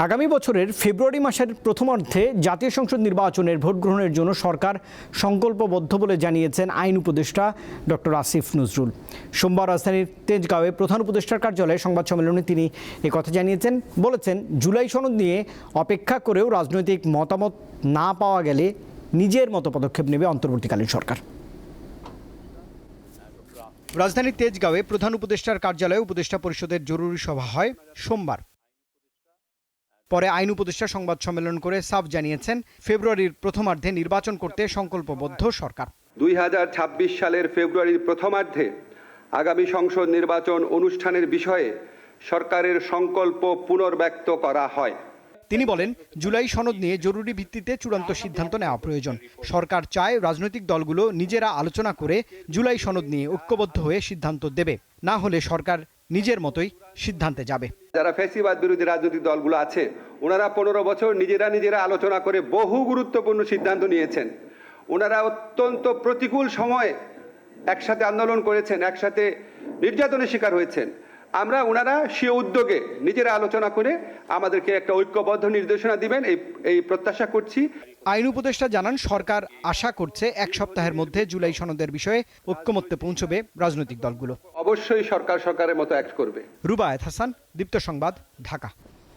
আগামী বছরের ফেব্রুয়ারি মাসের প্রথমার্ধে জাতীয় সংসদ নির্বাচনের ভোট গ্রহণের জন্য সরকার সংকল্পবদ্ধ বলে জানিয়েছেন আইন উপদেষ্টা ডক্টর আসিফ নজরুল। সোমবার রাজধানীর তেজগাঁওয়ে প্রধান উপদেষ্টার কার্যালয়ে সংবাদ সম্মেলনে তিনি একথা জানিয়েছেন। বলেছেন, জুলাই সনদ নিয়ে অপেক্ষা করেও রাজনৈতিক মতামত না পাওয়া গেলে নিজের মতো পদক্ষেপ নেবে অন্তর্বর্তীকালীন সরকার। রাজধানীর তেজগাঁওয়ে প্রধান উপদেষ্টার কার্যালয়ে উপদেষ্টা পরিষদের জরুরি সভা হয় সোমবার। পরে আইন উপদেষ্টা সংবাদ সম্মেলন করে সাফ জানিয়েছেন, ফেব্রুয়ারির প্রথমার্ধে নির্বাচন করতে সংকল্পবদ্ধ সরকার। 2026 সালের ফেব্রুয়ারির প্রথমার্ধে আগামী সংসদ নির্বাচন অনুষ্ঠানের বিষয়ে সরকারের সংকল্প পুনর্ব্যক্ত করা হয়। তিনি বলেন, জুলাই সনদ নিয়ে জরুরি ভিত্তিতে চূড়ান্ত সিদ্ধান্ত নেওয়া প্রয়োজন। সরকার চায় রাজনৈতিক দলগুলো নিজেরা আলোচনা করে জুলাই সনদ নিয়ে ঐক্যবদ্ধ হয়ে সিদ্ধান্ত দেবে, না হলে সরকার নিজের মতোই সিদ্ধান্তে যাবে। যারা ফ্যাসিবাদ বিরোধী রাজনৈতিক দলগুলো আছে, ওনারা 15 বছর নিজেরা আলোচনা করে বহু গুরুত্বপূর্ণ সিদ্ধান্ত নিয়েছেন। ওনারা অত্যন্ত প্রতিকূল সময়ে একসাথে আন্দোলন করেছেন, একসাথে নির্যাতনের শিকার হয়েছেন। আমরা ওনারা সে উদ্যোগে নিজেরা আলোচনা করে আমাদেরকে একটা ঐক্যবদ্ধ নির্দেশনা দিবেন এই প্রত্যাশা করছি। আইন উপদেষ্টা জানান, সরকার আশা করছে এক সপ্তাহের মধ্যে জুলাই সনদের বিষয়ে ঐক্যমত্যে পৌঁছবে রাজনৈতিক দলগুলো। অবশ্যই সরকারের মতো অ্যাক্ট করবে। রুবায়েত হাসান, দীপ্ত সংবাদ, ঢাকা।